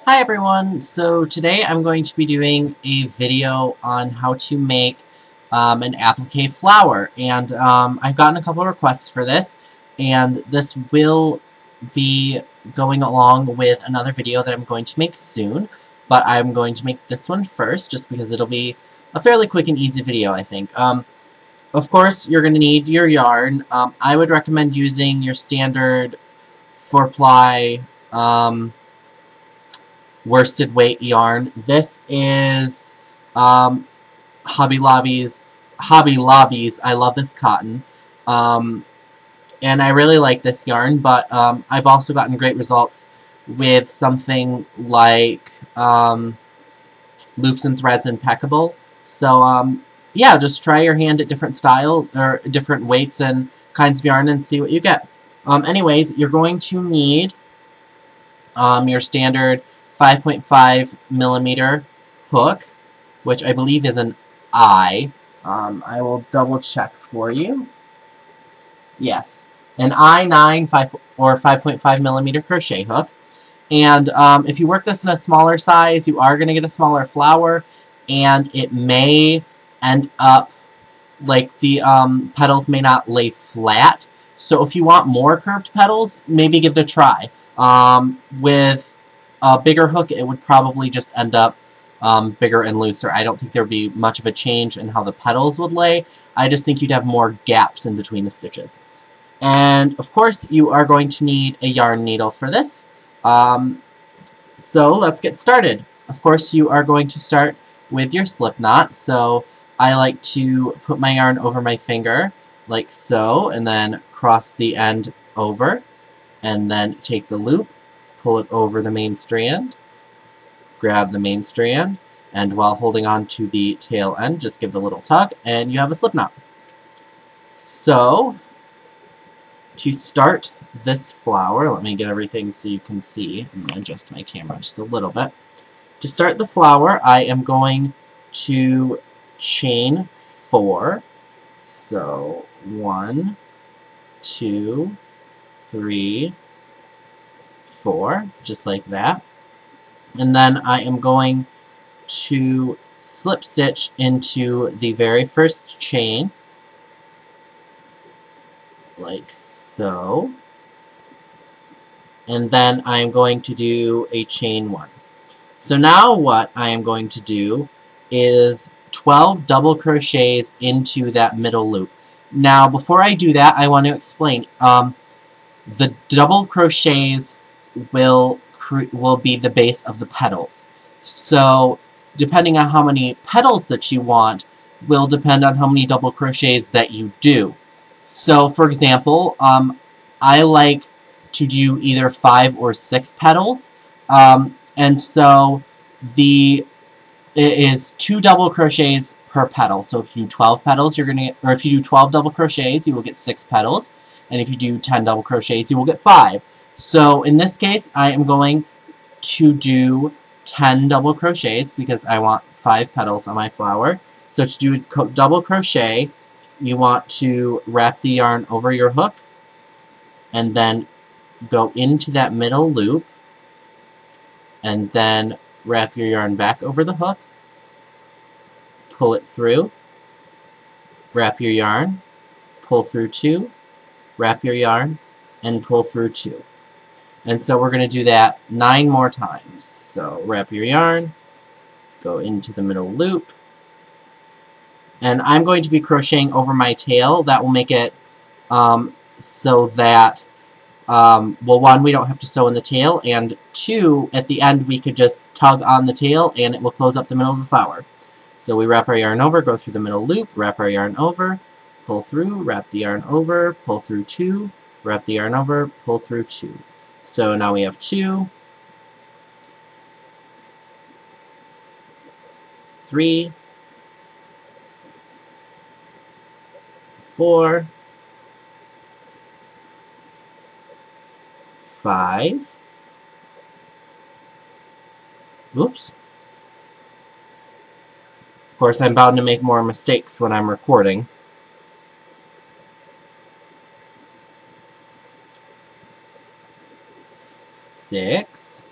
Hi everyone! So today I'm going to be doing a video on how to make an applique flower, and I've gotten a couple of requests for this, and this will be going along with another video that I'm going to make soon, but I'm going to make this one first just because it'll be a fairly quick and easy video, I think. Of course, you're going to need your yarn. I would recommend using your standard 4-ply worsted weight yarn. This is Hobby Lobby's. I love this cotton. And I really like this yarn, but I've also gotten great results with something like Loops and Threads Impeccable. So yeah, just try your hand at different style or different weights and kinds of yarn and see what you get. Anyways, you're going to need your standard 5.5 millimeter hook, which I believe is an I. I will double check for you. Yes, an I-9 or 5.5 millimeter crochet hook. And if you work this in a smaller size, you are going to get a smaller flower, and it may end up like the petals may not lay flat. So if you want more curved petals, maybe give it a try. With a bigger hook, it would probably just end up bigger and looser. I don't think there would be much of a change in how the petals would lay. I just think you'd have more gaps in between the stitches. And, of course, you are going to need a yarn needle for this. So let's get started. Of course, you are going to start with your slip knot. So I like to put my yarn over my finger, like so, and then cross the end over, and then take the loop, pull it over the main strand, grab the main strand, and while holding on to the tail end, just give it a little tug, and you have a slip knot. So, to start this flower, let me get everything so you can see. I'm going to adjust my camera just a little bit. To start the flower, I am going to chain 4. So, 1, 2, 3, 4, just like that. And then I am going to slip stitch into the very first chain, like so. And then I am going to do a chain 1. So now what I am going to do is 12 double crochets into that middle loop. Now, before I do that, I want to explain. The double crochets will be the base of the petals. So, depending on how many petals that you want, will depend on how many double crochets that you do. So, for example, I like to do either 5 or 6 petals, and so it is 2 double crochets per petal. So if you do 12 petals, if you do 12 double crochets, you will get 6 petals. And if you do 10 double crochets, you will get 5. So in this case, I am going to do 10 double crochets because I want 5 petals on my flower. So to do a double crochet, you want to wrap the yarn over your hook and then go into that middle loop and then wrap your yarn back over the hook, pull it through, wrap your yarn, pull through 2, wrap your yarn, and pull through 2. And so we're going to do that 9 more times. So wrap your yarn, go into the middle loop, and I'm going to be crocheting over my tail. That will make it so that, well, 1, we don't have to sew in the tail, and 2, at the end we could just tug on the tail and it will close up the middle of the flower. So we wrap our yarn over, go through the middle loop, wrap our yarn over, pull through, wrap the yarn over, pull through 2, wrap the yarn over, pull through 2. So now we have 2, 3, 4, 5, oops. Of course, I'm bound to make more mistakes when I'm recording. 6,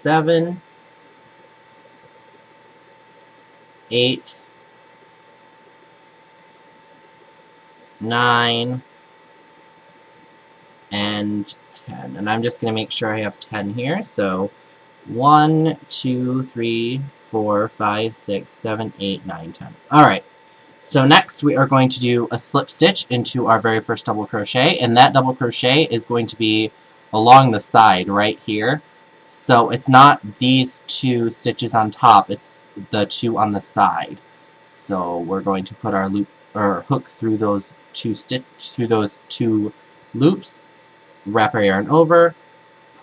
7, 8, 9, and 10. And I'm just going to make sure I have 10 here. So 1, 2, 3, 4, 5, 6, 7, 8, 9, 10. Alright, so next we are going to do a slip stitch into our very first double crochet, and that double crochet is going to be along the side right here. So it's not these two stitches on top, it's the two on the side. So we're going to put our loop or hook through those two loops, wrap our yarn over,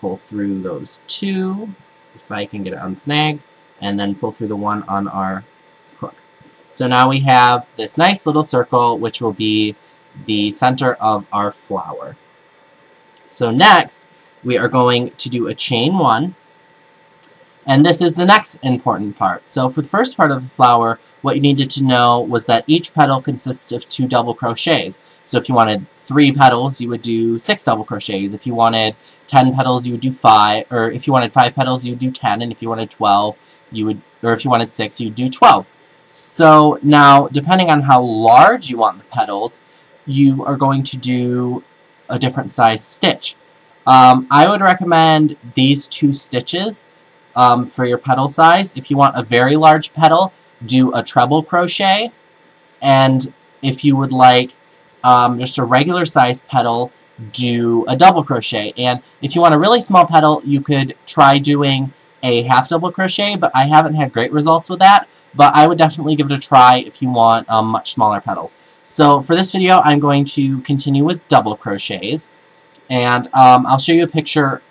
pull through those two, if I can get it unsnagged, and then pull through the one on our hook. So now we have this nice little circle, which will be the center of our flower. So next, we are going to do a chain 1, and this is the next important part. So for the first part of the flower, what you needed to know was that each petal consists of 2 double crochets. So if you wanted 3 petals, you would do 6 double crochets. If you wanted 10 petals, you would do 5, or if you wanted 5 petals, you would do 10, and if you wanted 12, you would, or if you wanted 6, you'd do 12. So now, depending on how large you want the petals, you are going to do a different size stitch. I would recommend these 2 stitches for your petal size. If you want a very large petal, do a treble crochet, and if you would like just a regular size petal, do a double crochet. And if you want a really small petal, you could try doing a half double crochet, but I haven't had great results with that. But I would definitely give it a try if you want much smaller petals. So for this video, I'm going to continue with double crochets, and I'll show you a picture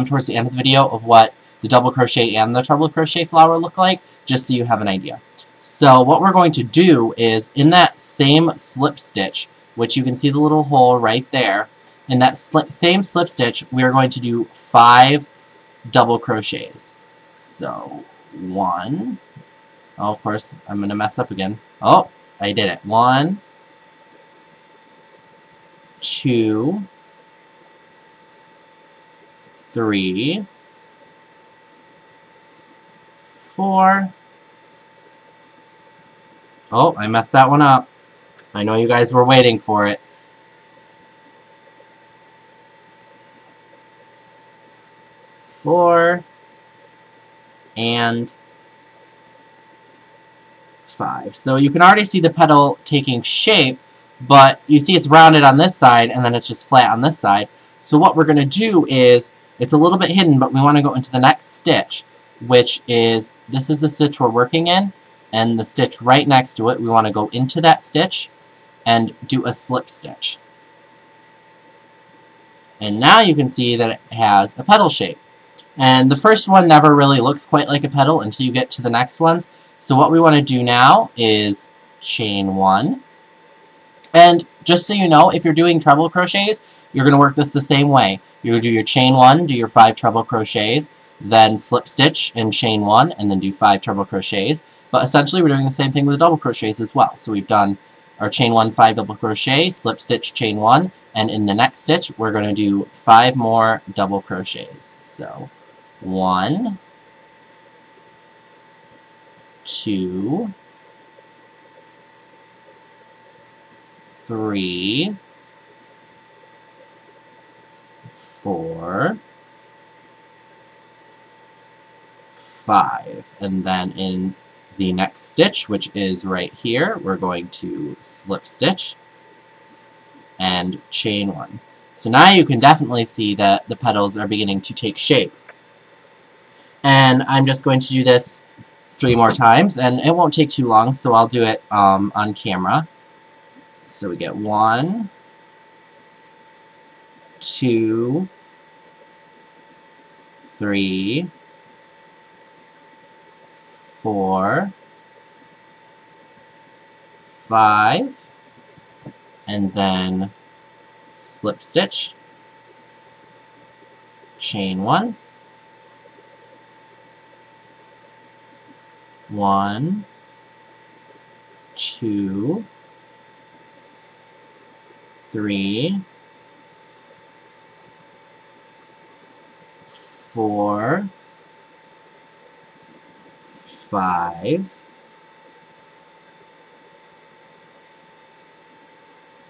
towards the end of the video of what the double crochet and the treble crochet flower look like, just so you have an idea. So what we're going to do is, in that same slip stitch, which you can see the little hole right there, in that same slip stitch, we are going to do 5 double crochets. So 1, oh, of course, I'm going to mess up again. Oh, I did it. 1, 2, 3, 4. Oh, I messed that one up. I know you guys were waiting for it. 4 and 5. So you can already see the petal taking shape, but you see it's rounded on this side and then it's just flat on this side. So what we're going to do is, it's a little bit hidden, but we want to go into the next stitch, which is, this is the stitch we're working in, and the stitch right next to it, we want to go into that stitch and do a slip stitch. And now you can see that it has a petal shape. And the first one never really looks quite like a petal until you get to the next ones. So what we want to do now is chain 1. And just so you know, if you're doing treble crochets, you're going to work this the same way. You're going to do your chain 1, do your 5 treble crochets, then slip stitch and chain 1, and then do 5 treble crochets. But essentially we're doing the same thing with the double crochets as well. So we've done our chain 1, 5 double crochet, slip stitch, chain 1, and in the next stitch we're going to do 5 more double crochets. So 1, 2, 3, 4, 5, and then in the next stitch, which is right here, we're going to slip stitch and chain 1. So now you can definitely see that the petals are beginning to take shape. And I'm just going to do this 3 more times, and it won't take too long, so I'll do it on camera. So we get 1, 2, 3, 4, 5, and then slip stitch, chain 1, 1, 2, 3, 4, 5,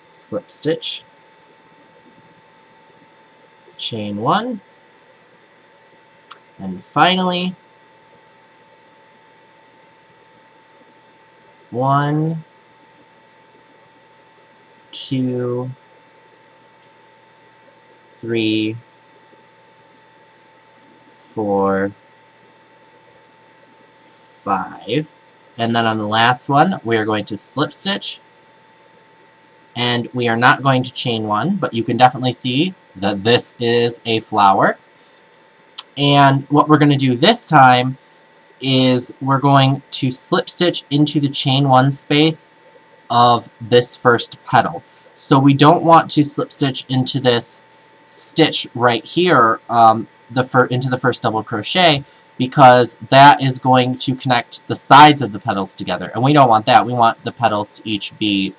slip stitch, chain 1, and finally 1, 2, 3, 4, 5, and then on the last one we are going to slip stitch, and we are not going to chain 1, but you can definitely see that this is a flower. And what we're going to do this time is we're going to slip stitch into the chain 1 space of this first petal. So we don't want to slip stitch into this stitch right here into the first double crochet, because that is going to connect the sides of the petals together, and we don't want that. We want the petals to each be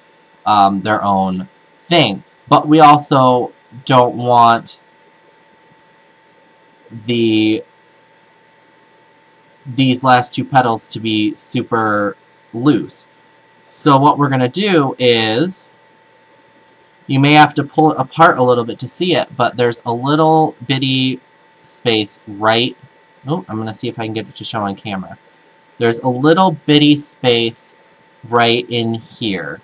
their own thing, but we also don't want these last two petals to be super loose. So what we're going to do is, you may have to pull it apart a little bit to see it, but there's a little bitty space right... Oh, I'm going to see if I can get it to show on camera. There's a little bitty space right in here.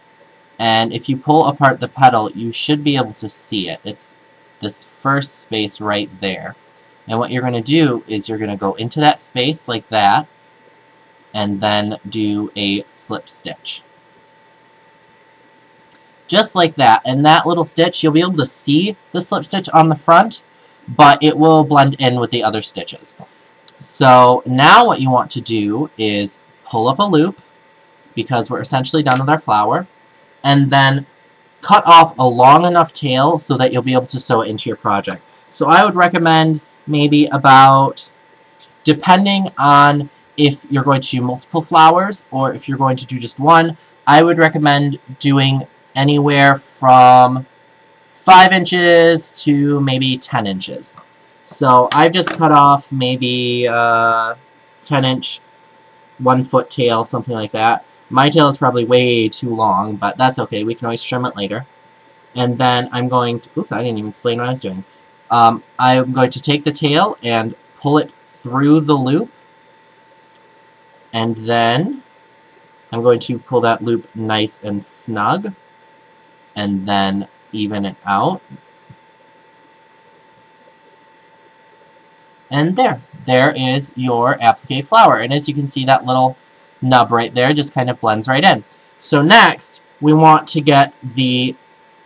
And if you pull apart the petal, you should be able to see it. It's this first space right there. And what you're going to do is you're going to go into that space like that, and then do a slip stitch. Just like that. And that little stitch, you'll be able to see the slip stitch on the front, but it will blend in with the other stitches. So now what you want to do is pull up a loop, because we're essentially done with our flower, and then cut off a long enough tail so that you'll be able to sew it into your project. So I would recommend maybe about, depending on if you're going to do multiple flowers or if you're going to do just one, I would recommend doing anywhere from 5 inches to maybe 10 inches. So I've just cut off maybe 10-inch, 1-foot tail, something like that. My tail is probably way too long, but that's okay. We can always trim it later. And then I'm going to... Oops, I didn't even explain what I was doing. I'm going to take the tail and pull it through the loop. And then I'm going to pull that loop nice and snug. And then even it out. And there is your applique flower. And as you can see, that little nub right there just kind of blends right in. So next, we want to get the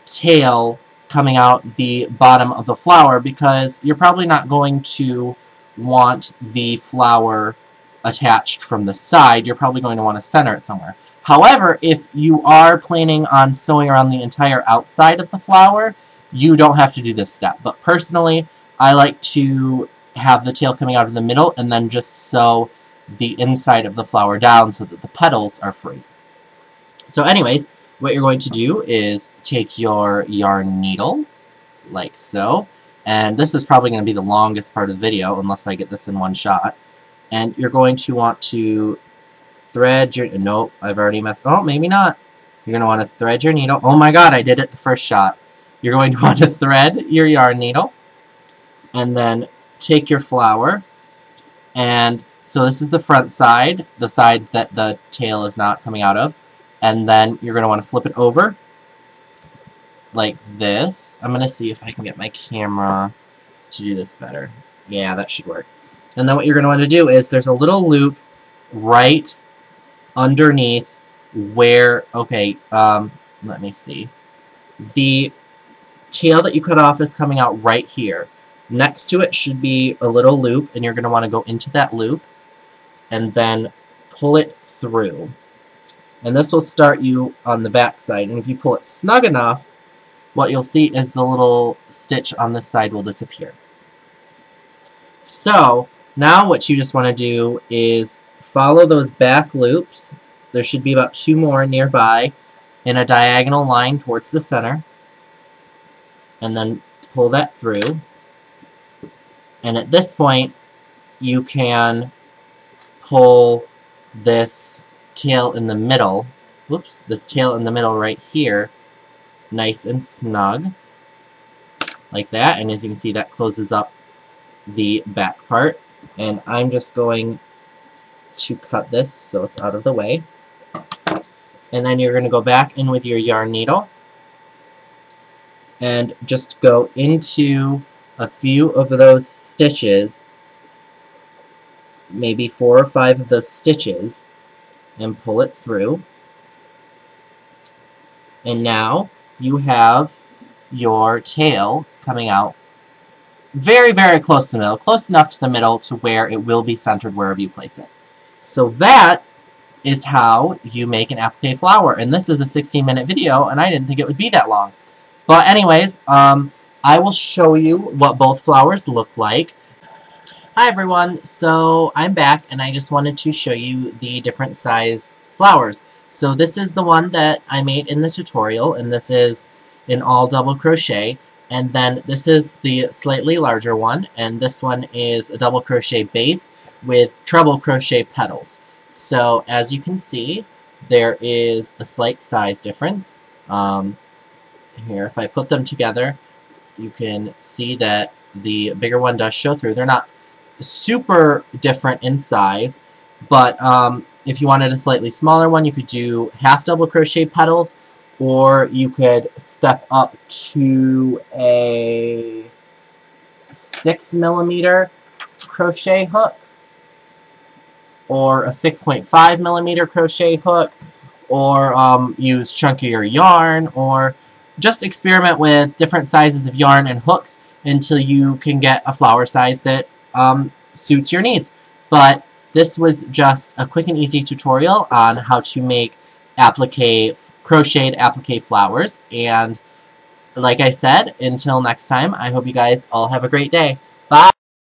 tail coming out the bottom of the flower, because you're probably not going to want the flower attached from the side. You're probably going to want to center it somewhere. However, if you are planning on sewing around the entire outside of the flower, you don't have to do this step. But personally, I like to have the tail coming out of the middle and then just sew the inside of the flower down so that the petals are free. So anyways, what you're going to do is take your yarn needle, like so, and this is probably going to be the longest part of the video unless I get this in one shot, and you're going to want to thread your... Nope, I've already messed... Oh, maybe not. You're going to want to thread your needle. Oh my god, I did it the first shot. You're going to want to thread your yarn needle, and then take your flower, and so this is the front side, the side that the tail is not coming out of, and then you're going to want to flip it over like this. I'm going to see if I can get my camera to do this better. Yeah, that should work. And then what you're going to want to do is there's a little loop right underneath where, okay, let me see. The tail that you cut off is coming out right here. Next to it should be a little loop, and you're going to want to go into that loop and then pull it through. And this will start you on the back side. And if you pull it snug enough, what you'll see is the little stitch on this side will disappear. So, now what you just want to do is follow those back loops. There should be about 2 more nearby in a diagonal line towards the center. And then pull that through. And at this point, you can pull this tail in the middle, whoops, this tail in the middle right here, nice and snug, like that. And as you can see, that closes up the back part. And I'm just going to cut this so it's out of the way. And then you're going to go back in with your yarn needle and just go into a few of those stitches, maybe 4 or 5 of those stitches, and pull it through. And now you have your tail coming out very, very close to the middle, close enough to the middle to where it will be centered wherever you place it. So that is how you make an applique flower. And this is a 16-minute video, and I didn't think it would be that long. But anyways, I will show you what both flowers look like. Hi everyone, so I'm back, and I just wanted to show you the different size flowers. So this is the one that I made in the tutorial, and this is an all double crochet. And then this is the slightly larger one, and this one is a double crochet base with treble crochet petals. So as you can see, there is a slight size difference. Here, if I put them together, you can see that the bigger one does show through. They're not super different in size, but if you wanted a slightly smaller one, you could do half double crochet petals, or you could step up to a 6mm crochet hook, or a 6.5mm crochet hook, or use chunkier yarn, or just experiment with different sizes of yarn and hooks until you can get a flower size that suits your needs. But this was just a quick and easy tutorial on how to make crocheted applique flowers. And like I said, until next time, I hope you guys all have a great day. Bye!